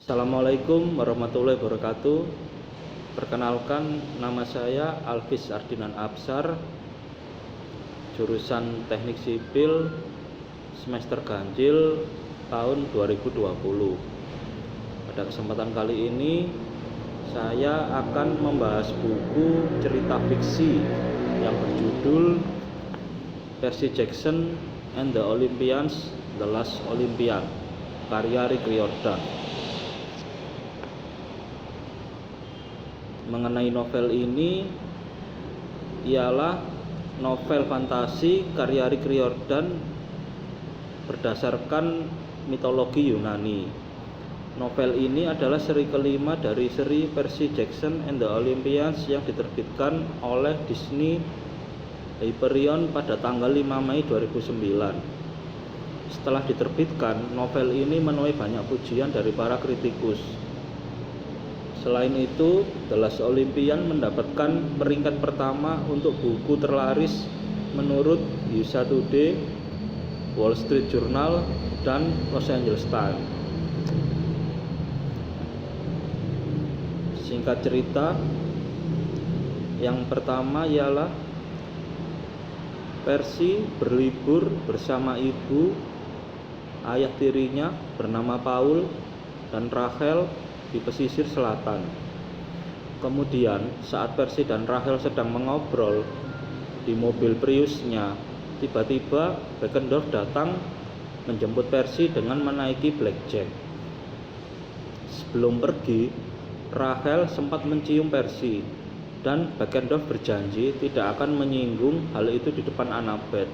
Assalamualaikum warahmatullahi wabarakatuh. Perkenalkan, nama saya Alvis Ardinan Absar, jurusan Teknik Sipil, semester ganjil tahun 2020. Pada kesempatan kali ini saya akan membahas buku cerita fiksi yang berjudul Percy Jackson and the Olympians, The Last Olympian, karya Rick Riordan. Mengenai novel ini, ialah novel fantasi karya Rick Riordan berdasarkan mitologi Yunani. Novel ini adalah seri kelima dari seri Percy Jackson and the Olympians yang diterbitkan oleh Disney Hyperion pada tanggal 5 Mei 2009. Setelah diterbitkan, novel ini menuai banyak pujian dari para kritikus. Selain itu, The Last Olympian mendapatkan peringkat pertama untuk buku terlaris menurut USA Today, Wall Street Journal, dan Los Angeles Times. Singkat cerita, yang pertama ialah Percy berlibur bersama ibu, ayah tirinya bernama Paul, dan Rachel di pesisir selatan. Kemudian saat Percy dan Rachel sedang mengobrol di mobil Priusnya, tiba-tiba Beckendorf datang menjemput Percy dengan menaiki Blackjack. Sebelum pergi, Rachel sempat mencium Percy dan Beckendorf berjanji tidak akan menyinggung hal itu di depan Annabeth.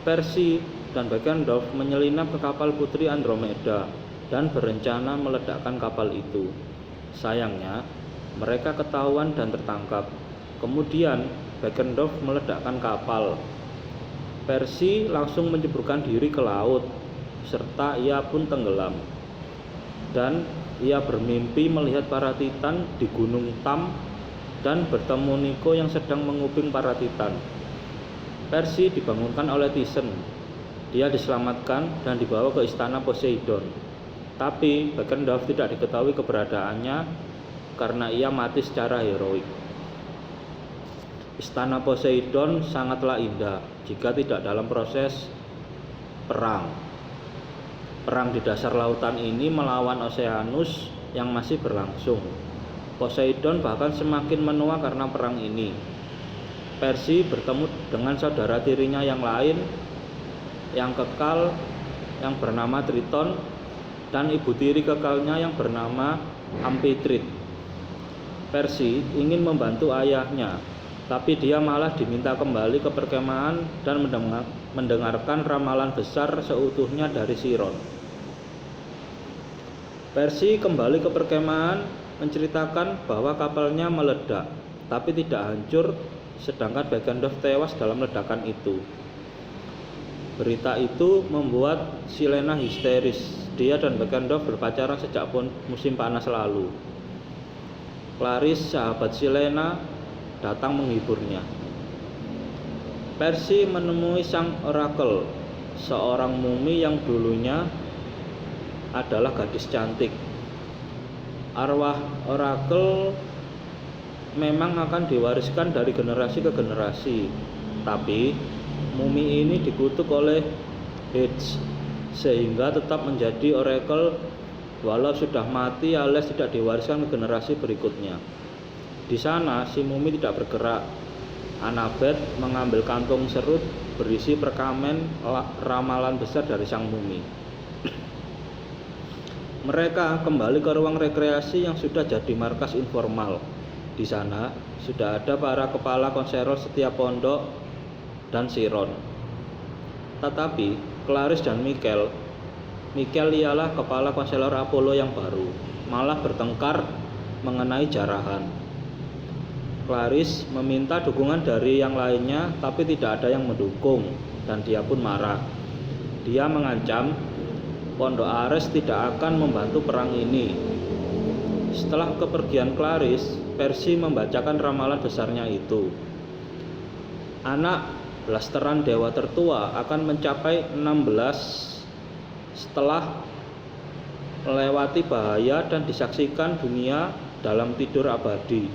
Percy dan Beckendorf menyelinap ke kapal Putri Andromeda dan berencana meledakkan kapal itu. Sayangnya, mereka ketahuan dan tertangkap. Kemudian, Beckendorf meledakkan kapal. Percy langsung menceburkan diri ke laut, serta ia pun tenggelam. Dan ia bermimpi melihat para Titan di Gunung Tam dan bertemu Nico yang sedang menguping para Titan. Percy dibangunkan oleh Thyssen. Dia diselamatkan dan dibawa ke istana Poseidon. Tapi Beckendorf tidak diketahui keberadaannya karena ia mati secara heroik. Istana Poseidon sangatlah indah jika tidak dalam proses perang. Perang di dasar lautan ini melawan Oceanus yang masih berlangsung. Poseidon bahkan semakin menua karena perang ini. Percy bertemu dengan saudara tirinya yang lain yang kekal yang bernama Triton, dan ibu tiri kekalnya yang bernama Amphitrite. Percy ingin membantu ayahnya, tapi dia malah diminta kembali ke perkemahan dan mendengarkan ramalan besar seutuhnya dari Chiron. Percy kembali ke perkemahan menceritakan bahwa kapalnya meledak, tapi tidak hancur, sedangkan Beckendorf tewas dalam ledakan itu. Berita itu membuat Silena histeris. Dia dan Beckendorf berpacaran sejak musim panas lalu. Clarice, sahabat Silena, datang menghiburnya. Percy menemui sang orakel, seorang mumi yang dulunya adalah gadis cantik. Arwah orakel memang akan diwariskan dari generasi ke generasi, tapi mumi ini dikutuk oleh Hades sehingga tetap menjadi orakel walau sudah mati alias tidak diwariskan ke generasi berikutnya. Di sana si mumi tidak bergerak. Annabeth mengambil kantung serut berisi perkamen ramalan besar dari sang mumi. Mereka kembali ke ruang rekreasi yang sudah jadi markas informal. Di sana sudah ada para kepala konselor setiap pondok dan Chiron. Tetapi Clarice dan Michael ialah kepala konselor Apollo yang baru, malah bertengkar mengenai jarahan. Clarice meminta dukungan dari yang lainnya, tapi tidak ada yang mendukung, dan dia pun marah. Dia mengancam Pondok Ares tidak akan membantu perang ini. Setelah kepergian Clarice, Percy membacakan ramalan besarnya itu. Anak blasteran dewa tertua akan mencapai 16 setelah melewati bahaya dan disaksikan dunia dalam tidur abadi.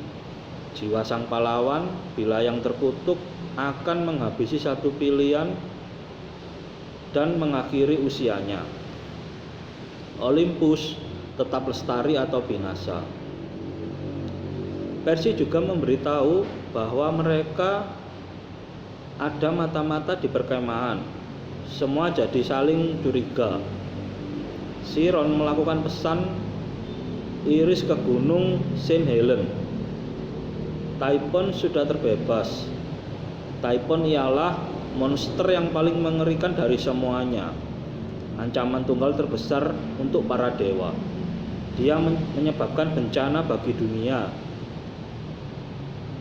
Jiwa sang pahlawan bila yang terkutuk akan menghabisi satu pilihan dan mengakhiri usianya. Olympus tetap lestari atau binasa. Percy juga memberitahu bahwa mereka ada mata-mata di perkemahan. Semua jadi saling curiga. Chiron melakukan pesan Iris ke gunung Saint Helen. Typhon sudah terbebas. Typhon ialah monster yang paling mengerikan dari semuanya. Ancaman tunggal terbesar untuk para dewa. Dia menyebabkan bencana bagi dunia.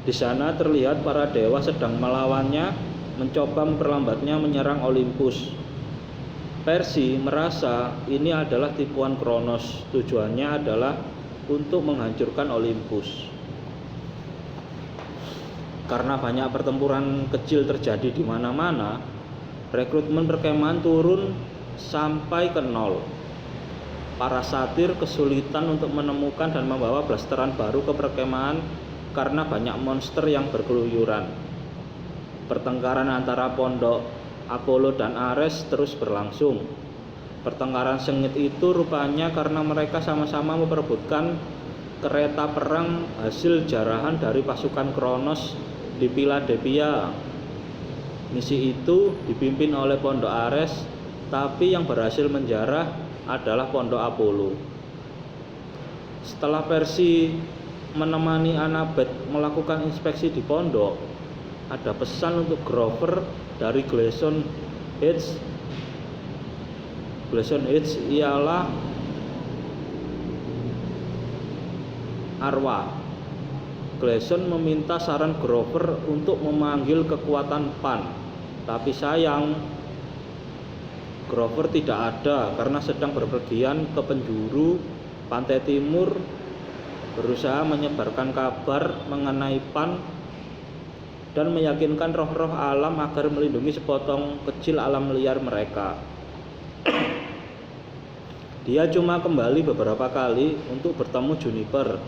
Di sana terlihat para dewa sedang melawannya, mencoba memperlambatnya menyerang Olympus. Percy merasa ini adalah tipuan Kronos. Tujuannya adalah untuk menghancurkan Olympus. Karena banyak pertempuran kecil terjadi di mana-mana, rekrutmen perkemahan turun sampai ke nol. Para satir kesulitan untuk menemukan dan membawa blasteran baru ke perkemahan karena banyak monster yang berkeluyuran. Pertengkaran antara pondok Apollo dan Ares terus berlangsung. Pertengkaran sengit itu rupanya karena mereka sama-sama memperebutkan kereta perang hasil jarahan dari pasukan Kronos di Philadelphia. Misi itu dipimpin oleh pondok Ares, tapi yang berhasil menjarah adalah pondok Apollo. Setelah Percy menemani Annabeth melakukan inspeksi di pondok, ada pesan untuk Grover dari Gleason Heights. Gleason Heights ialah arwah. Gleason meminta saran Grover untuk memanggil kekuatan Pan, tapi sayang Grover tidak ada karena sedang berpergian ke penjuru pantai timur, berusaha menyebarkan kabar mengenai Pan dan meyakinkan roh-roh alam agar melindungi sepotong kecil alam liar mereka. Dia cuma kembali beberapa kali untuk bertemu Juniper.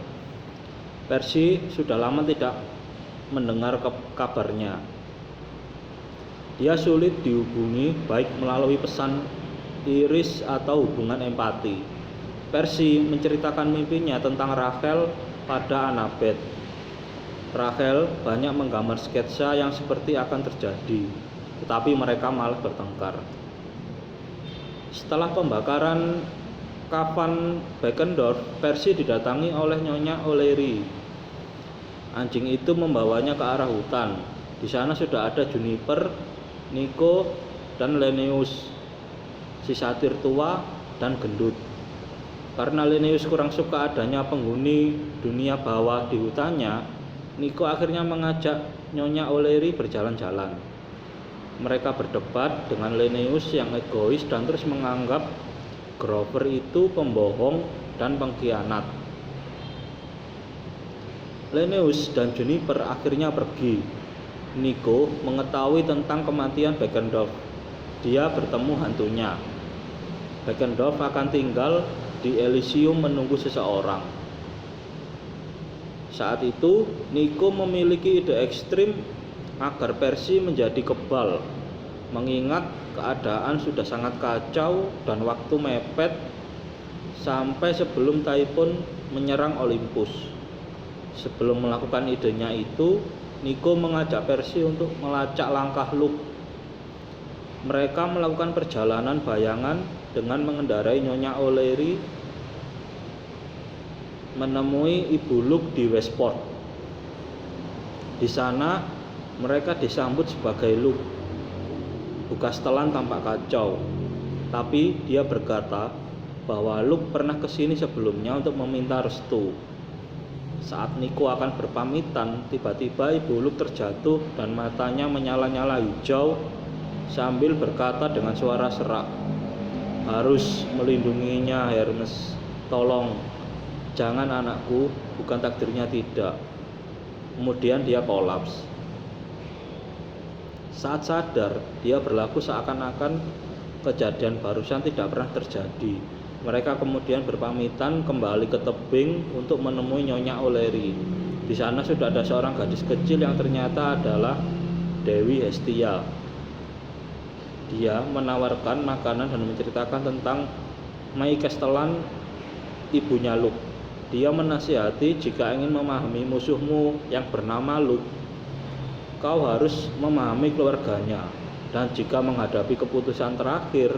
Percy sudah lama tidak mendengar kabarnya. Dia sulit dihubungi baik melalui pesan iris atau hubungan empati. Percy menceritakan mimpinya tentang Rachel pada Annabeth. Rachel banyak menggambar sketsa yang seperti akan terjadi, tetapi mereka malah bertengkar. Setelah pembakaran kafan Beckendorf, Percy didatangi oleh Nyonya O'Leary. Anjing itu membawanya ke arah hutan. Di sana sudah ada Juniper, Nico, dan Linnaeus, si satir tua dan gendut. Karena Linnaeus kurang suka adanya penghuni dunia bawah di hutannya, Nico akhirnya mengajak Nyonya O'Leary berjalan-jalan. Mereka berdebat dengan Linnaeus yang egois dan terus menganggap Grover itu pembohong dan pengkhianat. Linnaeus dan Juniper akhirnya pergi. Nico mengetahui tentang kematian Beckendorf. Dia bertemu hantunya. Beckendorf akan tinggal di Elysium menunggu seseorang. Saat itu, Nico memiliki ide ekstrim agar Percy menjadi kebal, mengingat keadaan sudah sangat kacau dan waktu mepet sampai sebelum Typhon menyerang Olympus. Sebelum melakukan idenya itu, Nico mengajak Percy untuk melacak langkah Luke. Mereka melakukan perjalanan bayangan dengan mengendarai Nyonya O'Leary menemui Ibu Luke di Westport. Di sana mereka disambut sebagai Luke. Bukastelan tampak kacau, tapi dia berkata bahwa Luke pernah kesini sebelumnya untuk meminta restu. Saat Nico akan berpamitan, tiba-tiba Ibu Luke terjatuh dan matanya menyala-nyala hijau sambil berkata dengan suara serak, "Harus melindunginya, Hermes. Tolong, jangan anakku, bukan takdirnya tidak." Kemudian dia kolaps. Saat sadar, dia berlaku seakan-akan kejadian barusan tidak pernah terjadi. Mereka kemudian berpamitan kembali ke tebing untuk menemui Nyonya O'Leary. Di sana sudah ada seorang gadis kecil yang ternyata adalah Dewi Hestia. Dia menawarkan makanan dan menceritakan tentang Mai Castellan, ibunya Luke. Dia menasihati, jika ingin memahami musuhmu yang bernama Luke, kau harus memahami keluarganya, dan jika menghadapi keputusan terakhir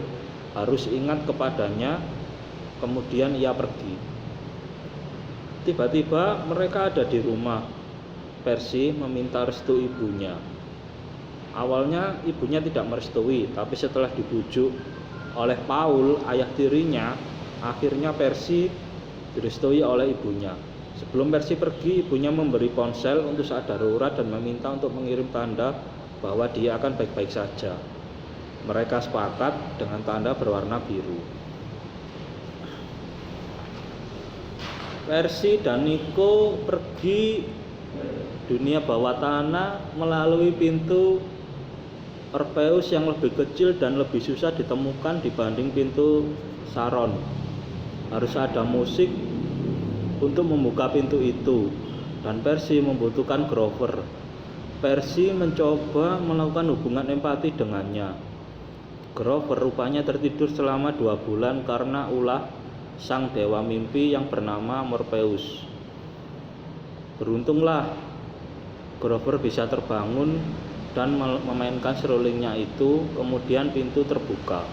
harus ingat kepadanya. Kemudian ia pergi. Tiba-tiba mereka ada di rumah. Percy meminta restu ibunya. Awalnya ibunya tidak merestui, tapi setelah dibujuk oleh Paul, ayah tirinya, akhirnya Percy direstui oleh ibunya. Sebelum Percy pergi, ibunya memberi ponsel untuk saat darurat dan meminta untuk mengirim tanda bahwa dia akan baik-baik saja. Mereka sepakat dengan tanda berwarna biru. Percy dan Nico pergi dunia bawah tanah melalui pintu Orpheus yang lebih kecil dan lebih susah ditemukan dibanding pintu Saron. Harus ada musik untuk membuka pintu itu, dan Percy membutuhkan Grover. Percy mencoba melakukan hubungan empati dengannya. Grover rupanya tertidur selama 2 bulan karena ulah sang dewa mimpi yang bernama Morpheus. Beruntunglah Grover bisa terbangun dan memainkan serulingnya itu. Kemudian pintu terbuka.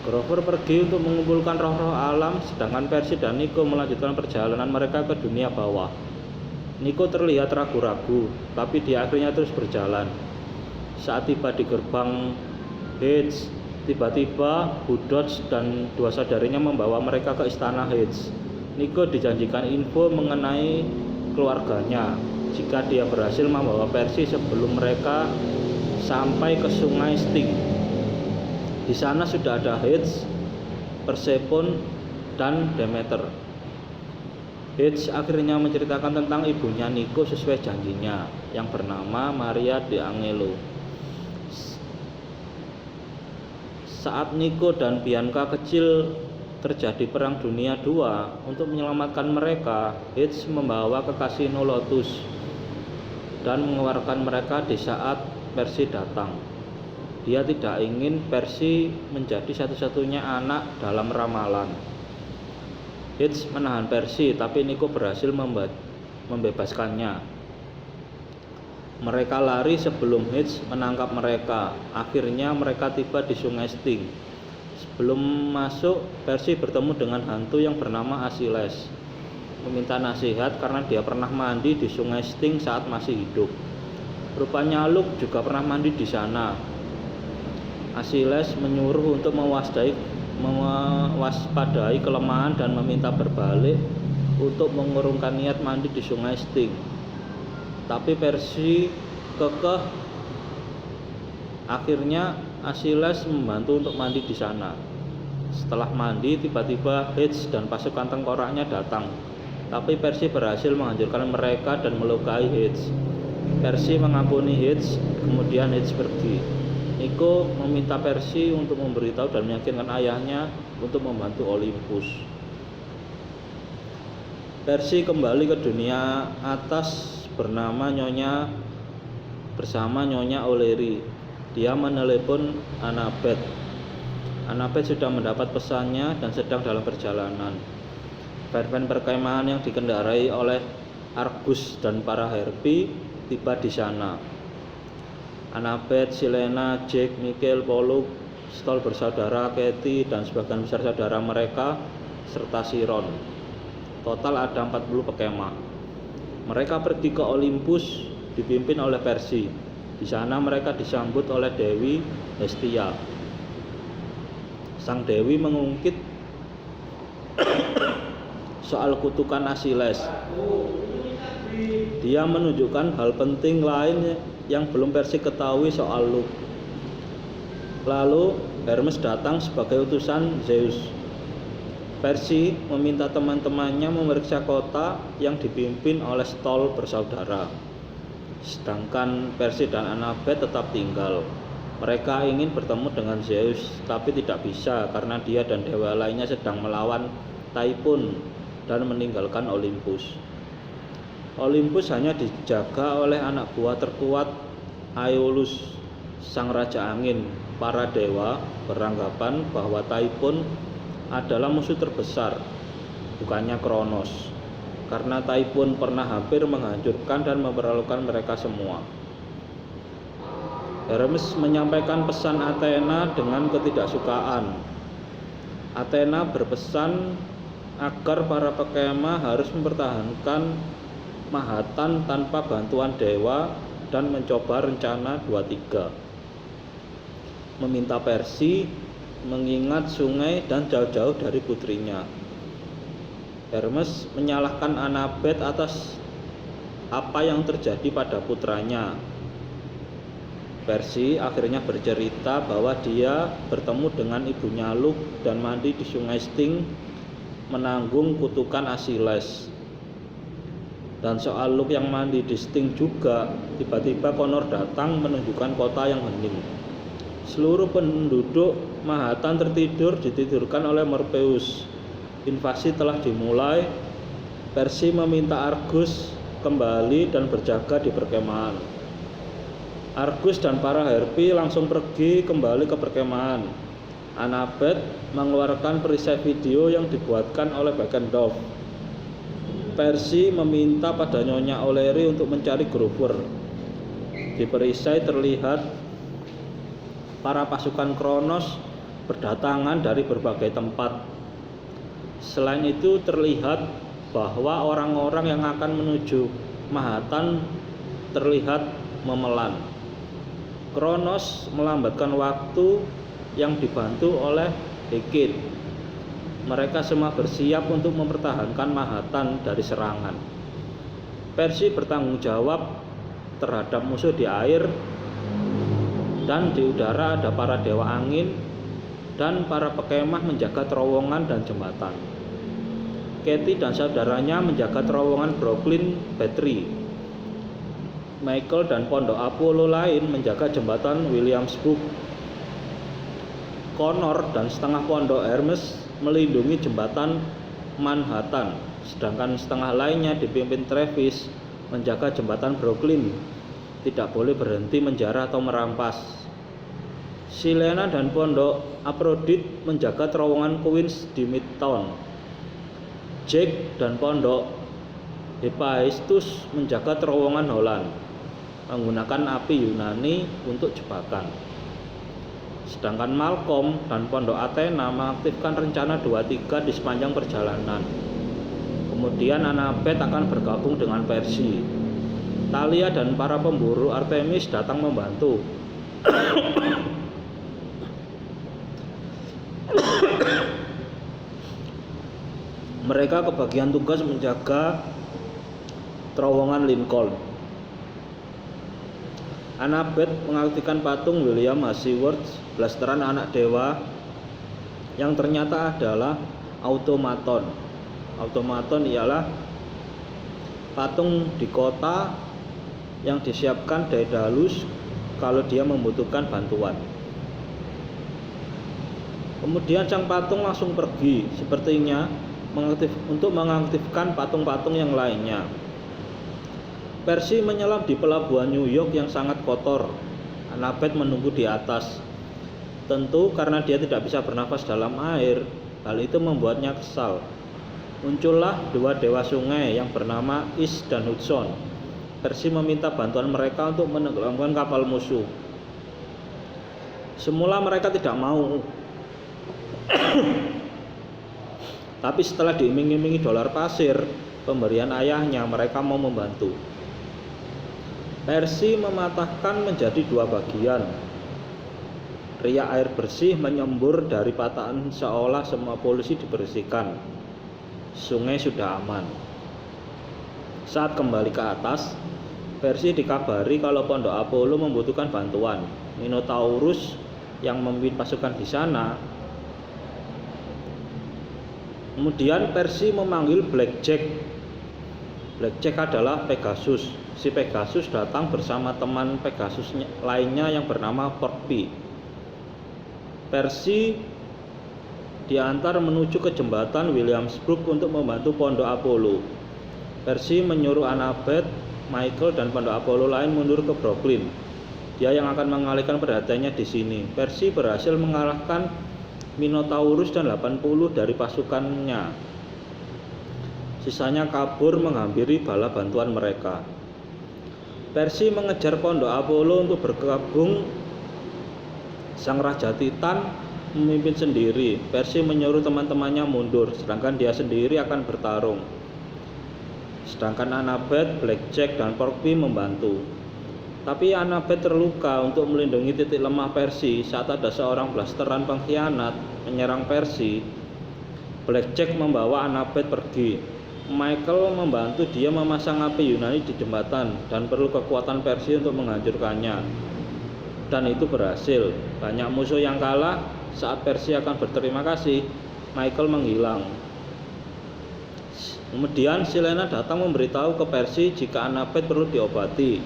Grover pergi untuk mengumpulkan roh-roh alam, sedangkan Percy dan Nico melanjutkan perjalanan mereka ke dunia bawah. Nico terlihat ragu-ragu, tapi dia akhirnya terus berjalan. Saat tiba di gerbang Hades, tiba-tiba Budots dan 2 saudarinya membawa mereka ke istana Hades. Nico dijanjikan info mengenai keluarganya jika dia berhasil membawa Percy sebelum mereka sampai ke sungai Styx. Di sana sudah ada Hades, Persephone, dan Demeter. Hades akhirnya menceritakan tentang ibunya Nico sesuai janjinya, yang bernama Maria de Angelo. Saat Nico dan Bianca kecil terjadi perang dunia 2, untuk menyelamatkan mereka, Hades membawa ke Kasino Lotus dan mengeluarkan mereka di saat Percy datang. Dia tidak ingin Percy menjadi satu-satunya anak dalam ramalan. Hades menahan Percy, tapi Nico berhasil membebaskannya. Mereka lari sebelum Hades menangkap mereka. Akhirnya mereka tiba di sungai Styx. Sebelum masuk, Percy bertemu dengan hantu yang bernama Achilles, meminta nasihat karena dia pernah mandi di sungai Styx saat masih hidup. Rupanya Luke juga pernah mandi di sana. Achilles menyuruh untuk mewaspadai kelemahan dan meminta berbalik untuk mengurungkan niat mandi di sungai Styx. Tapi Percy kekeh. Akhirnya Achilles membantu untuk mandi di sana. Setelah mandi, tiba-tiba Hades dan pasukan tengkoraknya datang. Tapi Percy berhasil menghancurkan mereka dan melukai Hades. Percy mengampuni Hades, kemudian Hades pergi. Nico meminta Percy untuk memberitahu dan meyakinkan ayahnya untuk membantu Olympus. Percy kembali ke dunia atas bersama Nyonya O'Leary. Dia menelepon Annabeth. Annabeth sudah mendapat pesannya dan sedang dalam perjalanan. Van perkemahan yang dikendarai oleh Argus dan para Harpy tiba di sana. Annabeth, Silena, Jake, Michael, Pollux, Stoll bersaudara, Katie, dan sebagian besar saudara mereka serta Chiron. Total ada 40 pekemah. Mereka pergi ke Olympus dipimpin oleh Percy. Di sana mereka disambut oleh Dewi Hestia. Sang Dewi mengungkit soal kutukan Achilles. Dia menunjukkan hal penting lain yang belum Percy ketahui soal Luke. Lalu Hermes datang sebagai utusan Zeus. Percy meminta teman-temannya memeriksa kota yang dipimpin oleh Stoll bersaudara. Sedangkan Percy dan Annabeth tetap tinggal. Mereka ingin bertemu dengan Zeus, tapi tidak bisa karena dia dan dewa lainnya sedang melawan Typhon dan meninggalkan Olympus. Olympus hanya dijaga oleh anak buah terkuat Aeolus, sang raja angin. Para dewa beranggapan bahwa Typhon adalah musuh terbesar, bukannya Kronos, karena Typhon pernah hampir menghancurkan dan mempermalukan mereka semua. Hermes menyampaikan pesan Athena dengan ketidaksukaan. Athena berpesan agar para pekemah harus mempertahankan Manhattan tanpa bantuan dewa dan mencoba rencana 23. Meminta Persi mengingat sungai dan jauh-jauh dari putrinya. Hermes menyalahkan Annabeth atas apa yang terjadi pada putranya. Persi akhirnya bercerita bahwa dia bertemu dengan ibunya Luke dan mandi di sungai Styx menanggung kutukan Achilles. Dan soal Luke yang mandi di Styx juga, tiba-tiba Connor datang menunjukkan kota yang hening. Seluruh penduduk Manhattan ditidurkan oleh Morpheus. Invasi telah dimulai. Persi meminta Argus kembali dan berjaga di perkemahan. Argus dan para Harpy langsung pergi kembali ke perkemahan. Annabeth mengeluarkan perisai video yang dibuatkan oleh Beckendorf. Persi meminta pada Nyonya O'Leary untuk mencari Grover. Di perisai terlihat para pasukan Kronos berdatangan dari berbagai tempat. Selain itu terlihat bahwa orang-orang yang akan menuju Manhattan terlihat memelan. Kronos melambatkan waktu yang dibantu oleh Hecate. Mereka semua bersiap untuk mempertahankan Manhattan dari serangan. Persi bertanggung jawab terhadap musuh di air, dan di udara ada para dewa angin dan para pekemah menjaga terowongan dan jembatan. Katie dan saudaranya menjaga terowongan Brooklyn Battery. Michael dan pondok Apollo lain menjaga jembatan Williamsburg. Connor dan setengah pondok Hermes melindungi jembatan Manhattan, sedangkan setengah lainnya dipimpin Travis menjaga jembatan Brooklyn. Tidak boleh berhenti menjarah atau merampas. Silena dan pondok Aphrodite menjaga terowongan Queens di Midtown. Jake dan pondok Hephaestus menjaga terowongan Holland menggunakan api Yunani untuk jebakan. Sedangkan Malcolm dan pondok Athena mengaktifkan rencana 23 di sepanjang perjalanan. Kemudian Annabeth akan bergabung dengan Persi. Thalia dan para pemburu Artemis datang membantu. Mereka kebagian tugas menjaga terowongan Lincoln. Annabeth mengaktifkan patung William Hasworth, blasteran anak dewa yang ternyata adalah automaton. Automaton ialah patung di kota yang disiapkan Daedalus kalau dia membutuhkan bantuan. Kemudian sang patung langsung pergi, sepertinya untuk mengaktifkan patung-patung yang lainnya. Persi menyelam di pelabuhan New York yang sangat kotor. Annabeth menunggu di atas. Tentu karena dia tidak bisa bernafas dalam air, hal itu membuatnya kesal. Muncullah dua dewa sungai yang bernama Is dan Hudson. Persi meminta bantuan mereka untuk menenggelamkan kapal musuh. Semula mereka tidak mau. Tapi setelah diiming-imingi dolar pasir pemberian ayahnya, mereka mau membantu. Persi mematahkan menjadi dua bagian. Riak air bersih menyembur dari patahan seolah semua polusi dibersihkan. Sungai sudah aman. Saat kembali ke atas, Persi dikabari kalau pondok Apollo membutuhkan bantuan. Minotaurus yang memimpin pasukan di sana. Kemudian Persi memanggil Blackjack. Blackjack adalah Pegasus. Si Pegasus datang bersama teman Pegasus lainnya yang bernama Porky. Percy diantar menuju ke jembatan Williamsburg untuk membantu Pondok Apollo. Percy menyuruh Annabeth, Michael, dan Pondok Apollo lain mundur ke Brooklyn. Dia yang akan mengalihkan perhatiannya di sini. Percy berhasil mengalahkan Minotaurus dan 80 dari pasukannya. Sisanya kabur menghampiri bala bantuan mereka. Percy mengejar Pondok Apollo untuk bergabung. Sang Raja Titan memimpin sendiri. Percy menyuruh teman-temannya mundur, sedangkan dia sendiri akan bertarung. Sedangkan Annabeth, Blackjack, dan Porky membantu. Tapi Annabeth terluka. Untuk melindungi titik lemah Percy saat ada seorang blasteran pengkhianat menyerang Percy, Blackjack membawa Annabeth pergi. Michael membantu dia memasang api Yunani di jembatan dan perlu kekuatan Percy untuk menghancurkannya. Dan itu berhasil. Banyak musuh yang kalah. Saat Percy akan berterima kasih, Michael menghilang. Kemudian Silena datang memberitahu ke Percy jika Annabeth perlu diobati.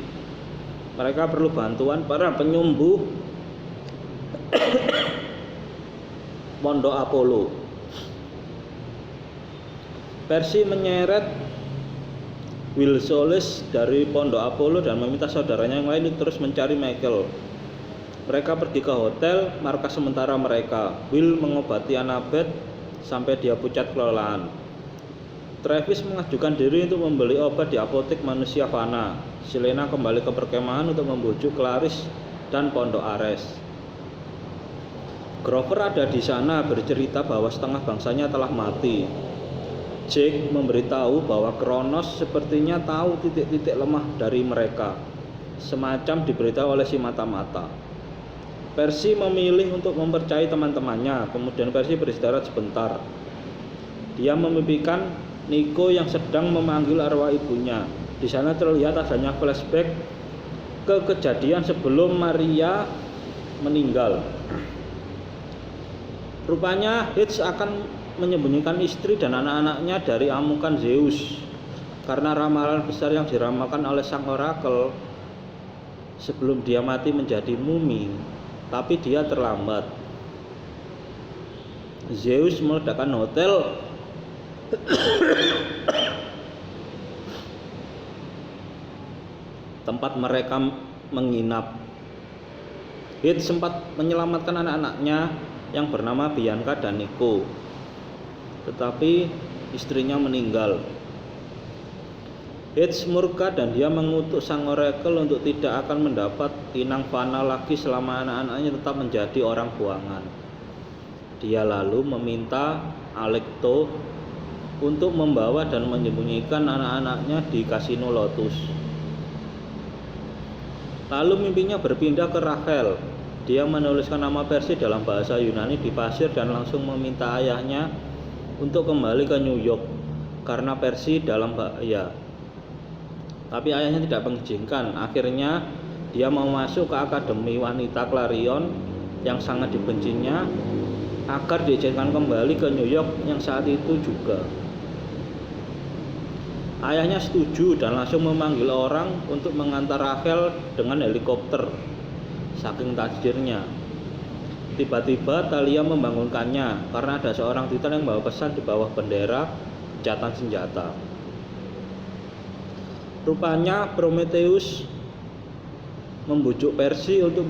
Mereka perlu bantuan para penyembuh Pondok Apollo. Percy menyeret Will Solis dari Pondok Apollo dan meminta saudaranya yang lain terus mencari Michael. Mereka pergi ke hotel markas sementara mereka. Will mengobati Annabeth sampai dia pucat kelelahan. Travis mengajukan diri untuk membeli obat di apotek manusia Fana. Silena kembali ke perkemahan untuk membujuk Clarice dan Pondok Ares. Grover ada di sana bercerita bahwa setengah bangsanya telah mati. Jake memberitahu bahwa Kronos sepertinya tahu titik-titik lemah dari mereka, semacam diberitahu oleh si mata-mata. Percy memilih untuk mempercayai teman-temannya. Kemudian Percy beristirahat sebentar. Dia memimpikan Nico yang sedang memanggil arwah ibunya. Di sana terlihat adanya flashback ke kejadian sebelum Maria meninggal. Rupanya Hades akan menyembunyikan istri dan anak-anaknya dari amukan Zeus karena ramalan besar yang diramalkan oleh sang orakel sebelum dia mati menjadi mumi. Tapi dia terlambat. Zeus meledakkan hotel tempat mereka menginap. Hades sempat menyelamatkan anak-anaknya yang bernama Bianca dan Nico, tetapi istrinya meninggal. Hades murka dan dia mengutuk sang orakel untuk tidak akan mendapat inang Fana lagi selama anak-anaknya tetap menjadi orang buangan. Dia lalu meminta Alecto untuk membawa dan menyembunyikan anak-anaknya di kasino Lotus. Lalu mimpinya berpindah ke Rachel. Dia menuliskan nama Percy dalam bahasa Yunani di pasir dan langsung meminta ayahnya untuk kembali ke New York karena Percy dalam bahaya. Tapi ayahnya tidak mengizinkan. Akhirnya dia mau masuk ke Akademi Wanita Clarion yang sangat dibencinya agar diizinkan kembali ke New York yang saat itu juga. Ayahnya setuju dan langsung memanggil orang untuk mengantar Rachel dengan helikopter. Saking tajirnya. Tiba-tiba Thalia membangunkannya karena ada seorang Titan yang membawa pesan di bawah bendera gencatan senjata. Rupanya Prometheus membujuk Percy untuk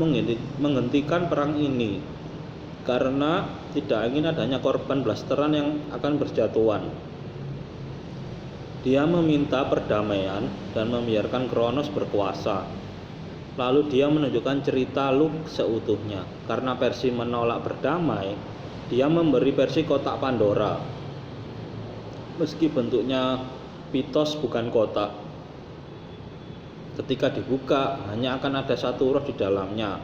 menghentikan perang ini karena tidak ingin adanya korban blasteran yang akan berjatuhan. Dia meminta perdamaian dan membiarkan Kronos berkuasa. Lalu dia menunjukkan cerita Luke seutuhnya. Karena Percy menolak berdamai, dia memberi Percy kotak Pandora. Meski bentuknya pitos bukan kotak, ketika dibuka hanya akan ada satu roh di dalamnya,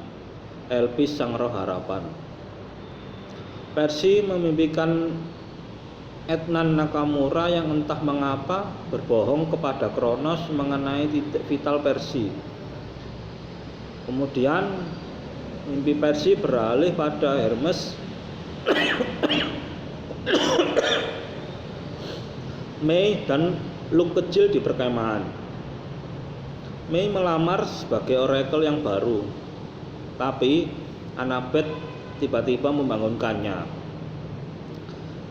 Elpis sang roh harapan. Percy memimpikan Etnan Nakamura yang entah mengapa berbohong kepada Kronos mengenai titik vital Percy. Kemudian mimpi Percy beralih pada Hermes Mei dan Luke kecil di perkemahan. Mei melamar sebagai oracle yang baru, tapi Annabeth tiba-tiba membangunkannya.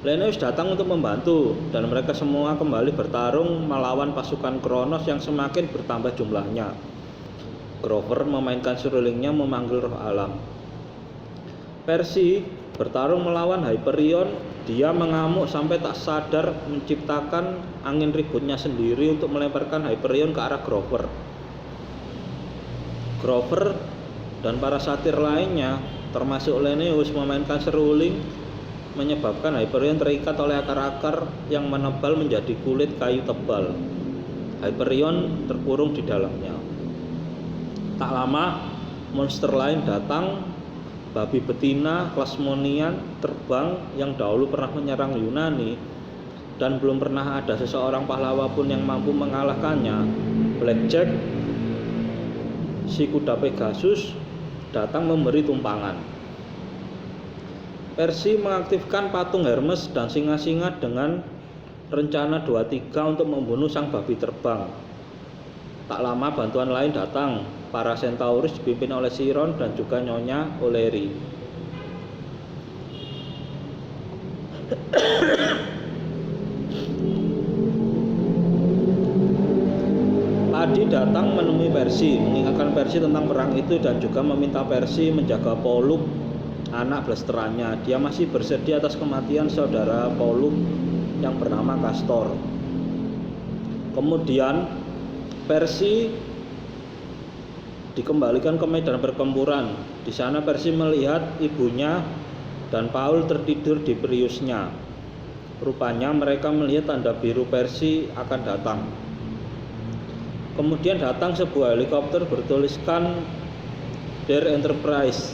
Lennius datang untuk membantu dan mereka semua kembali bertarung melawan pasukan Kronos yang semakin bertambah jumlahnya. Grover memainkan serulingnya memanggil roh alam. Percy bertarung melawan Hyperion. Dia mengamuk sampai tak sadar menciptakan angin ributnya sendiri untuk melemparkan Hyperion ke arah Grover. Grover dan para satir lainnya termasuk Lennius memainkan seruling, menyebabkan Hyperion terikat oleh akar-akar yang menebal menjadi kulit kayu tebal. Hyperion terkurung di dalamnya. Tak lama, monster lain datang. Babi betina Klasmonian terbang yang dahulu pernah menyerang Yunani dan belum pernah ada seseorang pahlawan pun yang mampu mengalahkannya. Blackjack, si kuda Pegasus, datang memberi tumpangan. Percy mengaktifkan patung Hermes dan singa-singa dengan rencana 2-3 untuk membunuh sang babi terbang. Tak lama bantuan lain datang, para Centaurus dipimpin oleh Chiron dan juga Nyonya O'Leary. Adi datang menemui Percy, mengingatkan Percy tentang perang itu dan juga meminta Percy menjaga Pollux, anak blasterannya. Dia masih bersedih atas kematian saudara Pollux yang bernama Castor. Kemudian Percy dikembalikan ke medan pertempuran. Di sana Percy melihat ibunya dan Paul tertidur di periusnya. Rupanya mereka melihat tanda biru Percy akan datang. Kemudian datang sebuah helikopter bertuliskan Der Enterprise.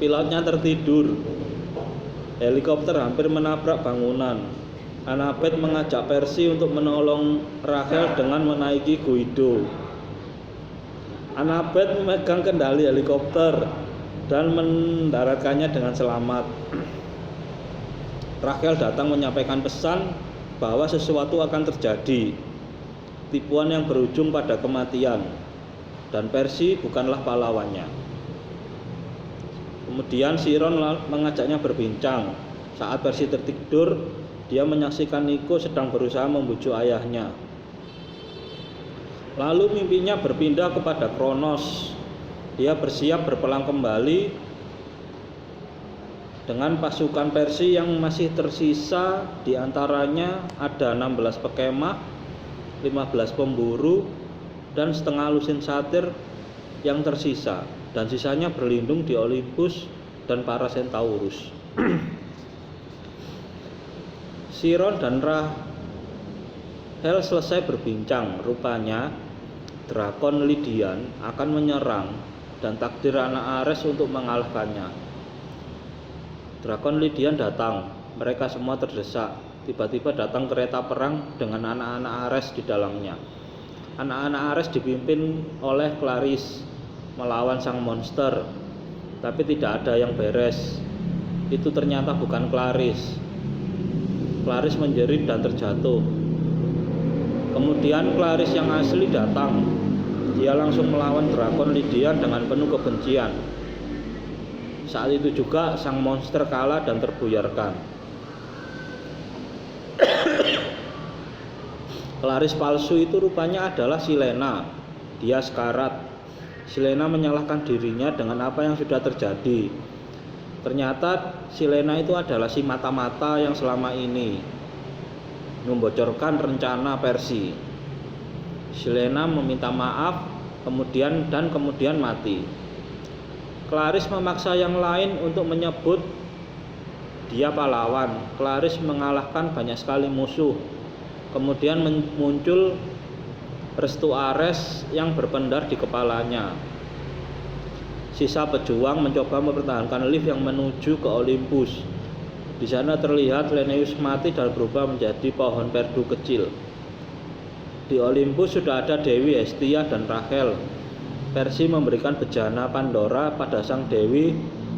Pilotnya tertidur. Helikopter hampir menabrak bangunan. Annabeth mengajak Percy untuk menolong Rachel dengan menaiki Guido. Annabeth memegang kendali helikopter dan mendaratkannya dengan selamat. Rachel datang menyampaikan pesan bahwa sesuatu akan terjadi, tipuan yang berujung pada kematian, dan Percy bukanlah pahlawannya. Kemudian Chiron mengajaknya berbincang. Saat Percy tertidur, dia menyaksikan Nico sedang berusaha membujuk ayahnya. Lalu mimpinya berpindah kepada Kronos. Dia bersiap berperang kembali dengan pasukan Percy yang masih tersisa. Di antaranya ada 16 pekemah, 15 pemburu, dan setengah lusin satir yang tersisa, dan sisanya berlindung di Olympus dan para Centaurus. Chiron dan Rachel selesai berbincang. Rupanya Drakon Lydian akan menyerang dan takdir anak Ares untuk mengalahkannya. Drakon Lydian datang. Mereka semua terdesak. Tiba-tiba datang kereta perang dengan anak-anak Ares di dalamnya. Anak-anak Ares dipimpin oleh Clarisse melawan sang monster, tapi tidak ada yang beres. Itu ternyata bukan Clarisse. Clarisse menjerit dan terjatuh. Kemudian Clarisse yang asli datang. Dia langsung melawan Drakon Lydian dengan penuh kebencian. Saat itu juga sang monster kalah dan terbuyarkan. Clarisse palsu itu rupanya adalah Silena. Dia sekarat. Silena menyalahkan dirinya dengan apa yang sudah terjadi. Ternyata Silena itu adalah si mata-mata yang selama ini membocorkan rencana Percy. Silena meminta maaf kemudian mati. Clarisse memaksa yang lain untuk menyebut dia pahlawan. Clarisse mengalahkan banyak sekali musuh. Kemudian muncul restu Ares yang berpendar di kepalanya. Sisa pejuang mencoba mempertahankan lift yang menuju ke Olympus. Di sana terlihat Lennius mati dan berubah menjadi pohon perdu kecil. Di Olympus sudah ada Dewi Hestia dan Rachel. Percy memberikan bejana Pandora pada sang dewi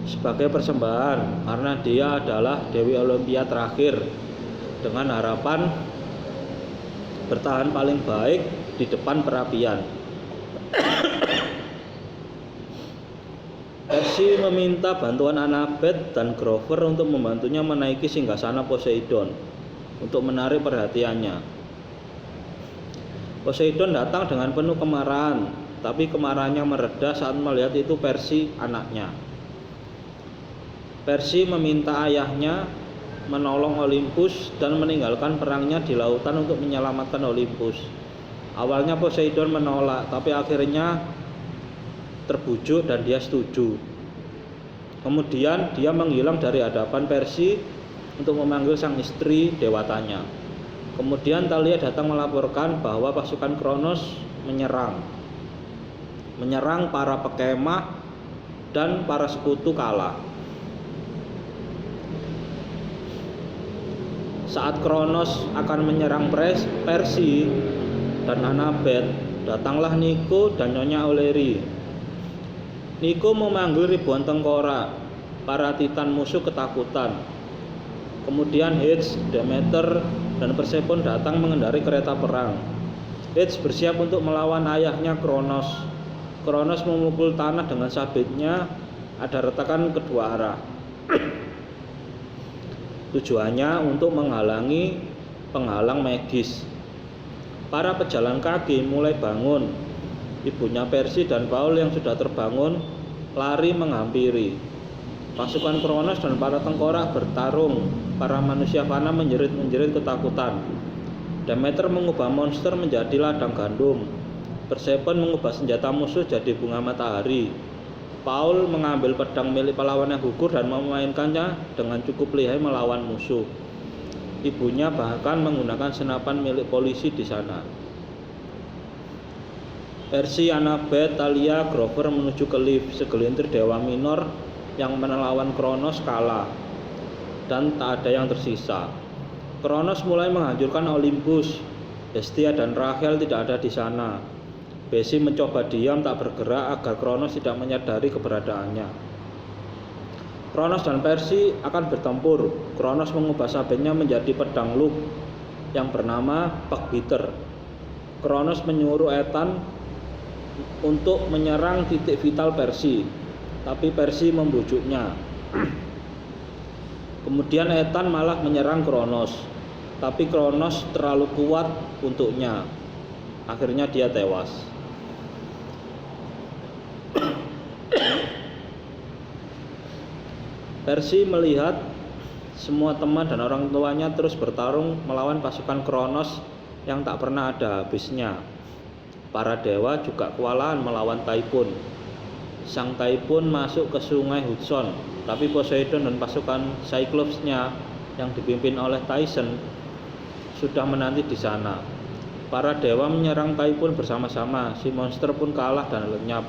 sebagai persembahan karena dia adalah Dewi Olympia terakhir, dengan harapan bertahan paling baik di depan perapian. Percy meminta bantuan Annabeth dan Grover untuk membantunya menaiki singgasana Poseidon untuk menarik perhatiannya. Poseidon datang dengan penuh kemarahan, tapi kemarahannya mereda saat melihat itu Percy, anaknya. Percy meminta ayahnya menolong Olympus dan meninggalkan perangnya di lautan untuk menyelamatkan Olympus. Awalnya Poseidon menolak, tapi akhirnya terbujuk dan dia setuju. Kemudian dia menghilang dari hadapan Percy untuk memanggil sang istri dewatanya. Kemudian Thalia datang melaporkan bahwa pasukan Kronos menyerang para pekemah dan para sekutu kalah. Saat Kronos akan menyerang Percy dan Annabeth, datanglah Nico dan Nyonya O'Leary. Nico memanggil ribuan tengkorak, para titan musuh ketakutan. Kemudian Hades, Demeter, dan Persephone datang mengendarai kereta perang. Hades bersiap untuk melawan ayahnya Kronos. Kronos memukul tanah dengan sabitnya, ada retakan kedua arah. Tujuannya untuk menghalangi penghalang magis. Para pejalan kaki mulai bangun. Ibunya Percy dan Paul yang sudah terbangun lari menghampiri. Pasukan Kronos dan para tengkorak bertarung. Para manusia fana menjerit-menjerit ketakutan. Demeter mengubah monster menjadi ladang gandum. Persephone mengubah senjata musuh jadi bunga matahari. Paul mengambil pedang milik pahlawan yang gugur dan memainkannya dengan cukup lihai melawan musuh. Ibunya bahkan menggunakan senapan milik polisi di sana. Percy, Annabeth, Thalia, Grover menuju ke lift. Segelintir dewa minor yang melawan Kronos kalah dan tak ada yang tersisa. Kronos mulai menghancurkan Olympus. Hestia dan Rachel tidak ada di sana. Besi mencoba diam tak bergerak agar Kronos tidak menyadari keberadaannya. Kronos dan Percy akan bertempur. Kronos mengubah sabitnya menjadi pedang Luke yang bernama Buckbeater. Kronos menyuruh Ethan untuk menyerang titik vital Percy, tapi Percy membujuknya. Kemudian Ethan malah menyerang Kronos, tapi Kronos terlalu kuat untuknya. Akhirnya dia tewas. Percy melihat semua teman dan orang tuanya terus bertarung melawan pasukan Kronos yang tak pernah ada habisnya. Para dewa juga kewalahan melawan Typhon. Sang Typhon masuk ke sungai Hudson, tapi Poseidon dan pasukan Cyclops-nya yang dipimpin oleh Tyson sudah menanti di sana. Para dewa menyerang Typhon bersama-sama. Si monster pun kalah dan lenyap.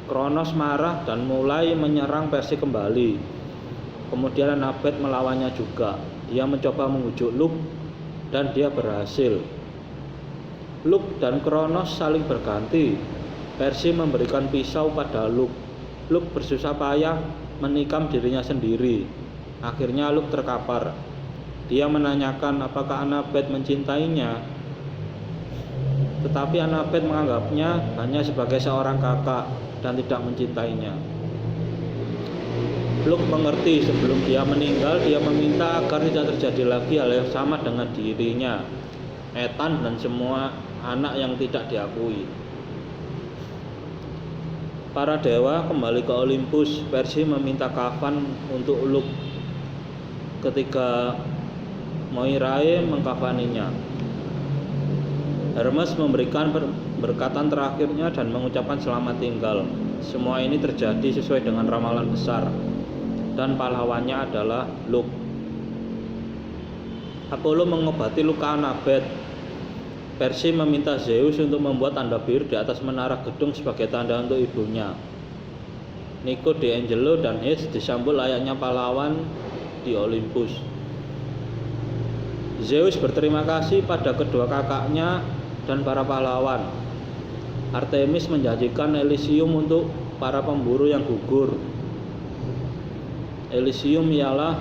Kronos marah dan mulai menyerang Percy kembali. Kemudian Annabeth melawannya juga. Dia mencoba membujuk Luke dan dia berhasil. Luke dan Kronos saling berganti. Percy memberikan pisau pada Luke. Luke bersusah payah menikam dirinya sendiri. Akhirnya Luke terkapar. Dia menanyakan apakah Annabeth mencintainya, tetapi Annabeth menganggapnya hanya sebagai seorang kakak dan tidak mencintainya. Luke mengerti. Sebelum dia meninggal, dia meminta agar tidak terjadi lagi hal yang sama dengan dirinya, Ethan, dan semua anak yang tidak diakui. Para dewa kembali ke Olympus. Percy meminta kafan untuk Luke. Ketika Moirae mengkafaninya, Hermes memberikan berkatan terakhirnya dan mengucapkan selamat tinggal. Semua ini terjadi sesuai dengan ramalan besar, dan pahlawannya adalah Luke. Apollo mengobati luka Annabeth. Percy meminta Zeus untuk membuat tanda biru di atas menara gedung sebagai tanda untuk ibunya. Nico, D'Angelo, dan Hades disambut layaknya pahlawan di Olympus. Zeus berterima kasih pada kedua kakaknya dan para pahlawan. Artemis menjanjikan Elysium untuk para pemburu yang gugur. Elysium ialah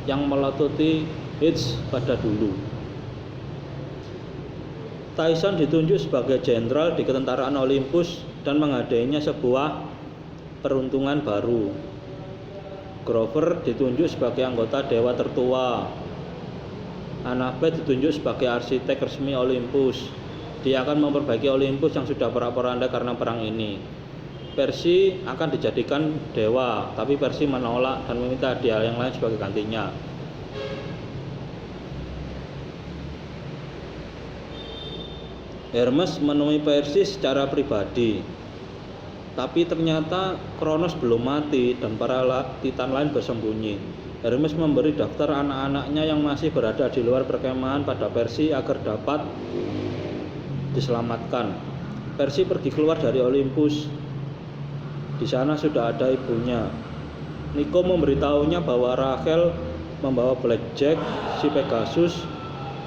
yang meletuti Hades pada dulu. Tyson ditunjuk sebagai jenderal di ketentaraan Olympus dan menghadiahnya sebuah peruntungan baru. Grover ditunjuk sebagai anggota dewa tertua. Annabeth ditunjuk sebagai arsitek resmi Olympus. Dia akan memperbaiki Olympus yang sudah porak-poranda karena perang ini. Percy akan dijadikan dewa, tapi Percy menolak dan meminta hadiah yang lain sebagai gantinya. Hermes menemui Percy secara pribadi, tapi ternyata Kronos belum mati dan para Titan lain bersembunyi. Hermes memberi daftar anak-anaknya yang masih berada di luar perkemahan pada Percy agar dapat diselamatkan. Percy pergi keluar dari Olympus. Di sana sudah ada ibunya. Nico memberitahunya bahwa Rachel membawa Blackjack, si Pegasus,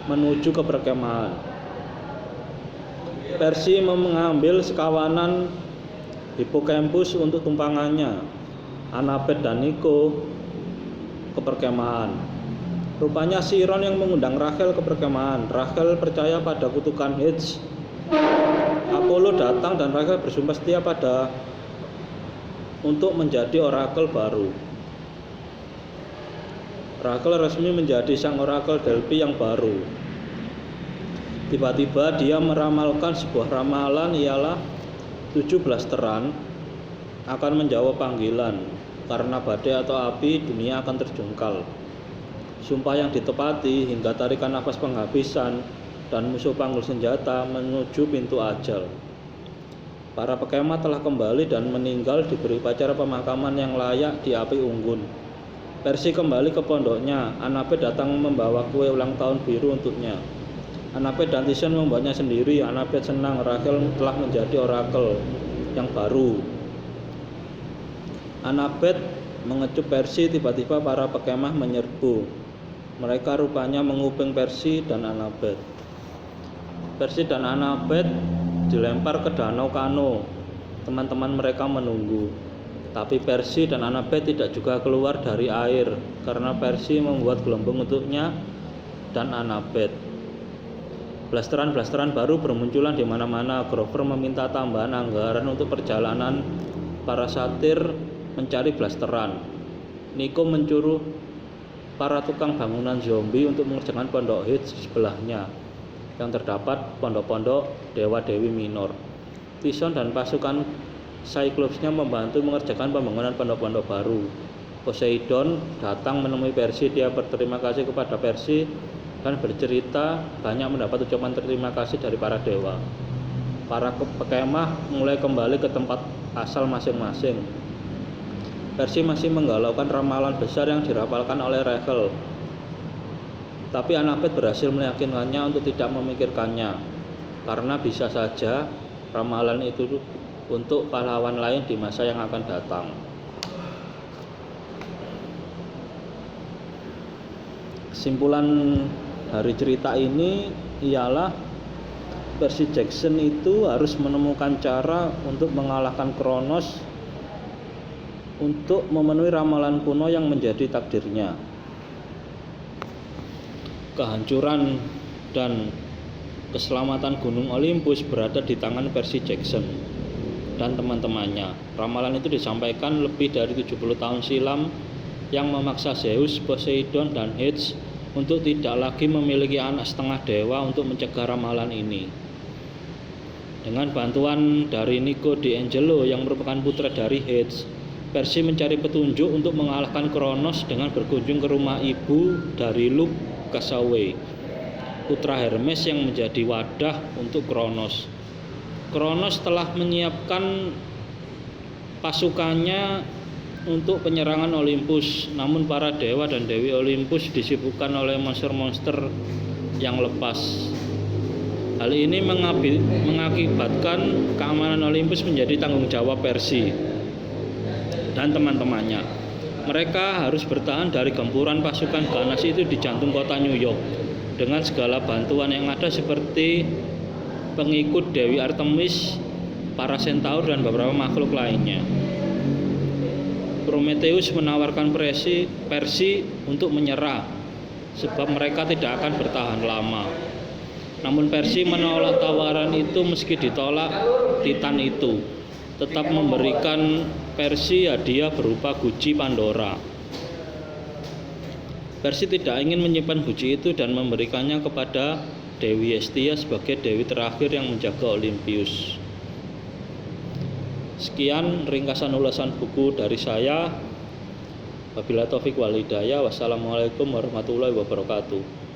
menuju ke perkemahan. Percy mengambil sekawanan Hippocampus untuk tumpangannya. Annabeth dan Nico ke perkemahan. Rupanya Chiron yang mengundang Rachel ke perkemahan. Rachel percaya pada kutukan Hades. Apollo datang dan Rachel bersumpah setia pada untuk menjadi orakel baru. Rachel resmi menjadi sang orakel Delphi yang baru. Tiba-tiba dia meramalkan sebuah ramalan, ialah 7 blasteran akan menjawab panggilan. Karena badai atau api, dunia akan terjungkal. Sumpah yang ditepati hingga tarikan nafas penghabisan dan musuh panggul senjata menuju pintu ajal. Para pekemah telah kembali dan meninggal diberi upacara pemakaman yang layak di api unggun. Percy kembali ke pondoknya. Annabeth datang membawa kue ulang tahun biru untuknya. Annabeth dan Tyson membuatnya sendiri. Annabeth senang Rachel telah menjadi orakel yang baru. Annabeth mengecup Percy. Tiba-tiba para pekemah menyerbu. Mereka rupanya menguping Percy dan Annabeth. Percy dan Annabeth dilempar ke danau Kano. Teman-teman mereka menunggu. Tapi Percy dan Annabeth tidak juga keluar dari air karena Percy membuat gelembung untuknya dan Annabeth. Blasteran-blasteran baru bermunculan di mana-mana. Grover meminta tambahan anggaran untuk perjalanan para satir mencari blasteran. Nico mencuru para tukang bangunan zombie untuk mengerjakan pondok Hades di sebelahnya yang terdapat pondok-pondok dewa-dewi minor. Tyson dan pasukan Cyclopsnya membantu mengerjakan pembangunan pondok-pondok baru. Poseidon datang menemui Percy. Dia berterima kasih kepada Percy dan bercerita banyak mendapat ucapan terima kasih dari para dewa. Para pekemah mulai kembali ke tempat asal masing-masing. Percy masih menggalaukan ramalan besar yang dirapalkan oleh Rachel. Tapi Annabeth berhasil meyakinkannya untuk tidak memikirkannya, karena bisa saja ramalan itu untuk pahlawan lain di masa yang akan datang. Kesimpulan dari cerita ini ialah Percy Jackson itu harus menemukan cara untuk mengalahkan Kronos untuk memenuhi ramalan kuno yang menjadi takdirnya. Kehancuran dan keselamatan Gunung Olympus berada di tangan Percy Jackson dan teman-temannya. Ramalan itu disampaikan lebih dari 70 tahun silam yang memaksa Zeus, Poseidon, dan Hades untuk tidak lagi memiliki anak setengah dewa untuk mencegah ramalan ini. Dengan bantuan dari Nico D'Angelo yang merupakan putra dari Hades, Percy mencari petunjuk untuk mengalahkan Kronos dengan berkunjung ke rumah ibu dari Luke, Casaway, putra Hermes yang menjadi wadah untuk Kronos. Kronos telah menyiapkan pasukannya untuk penyerangan Olympus, namun para dewa dan dewi Olympus disibukkan oleh monster-monster yang lepas. Hal ini mengakibatkan keamanan Olympus menjadi tanggung jawab Percy dan teman-temannya. Mereka harus bertahan dari gempuran pasukan ganas itu di jantung kota New York dengan segala bantuan yang ada seperti pengikut Dewi Artemis, para centaur, dan beberapa makhluk lainnya. Prometheus menawarkan Percy untuk menyerah sebab mereka tidak akan bertahan lama. Namun Percy menolak tawaran itu meski ditolak Titan itu tetap memberikan Percy hadiah berupa guci Pandora. Percy tidak ingin menyimpan guci itu dan memberikannya kepada Dewi Hestia sebagai dewi terakhir yang menjaga Olympus. Sekian ringkasan ulasan buku dari saya. Wabillahi taufik wal hidayah. Wassalamualaikum warahmatullahi wabarakatuh.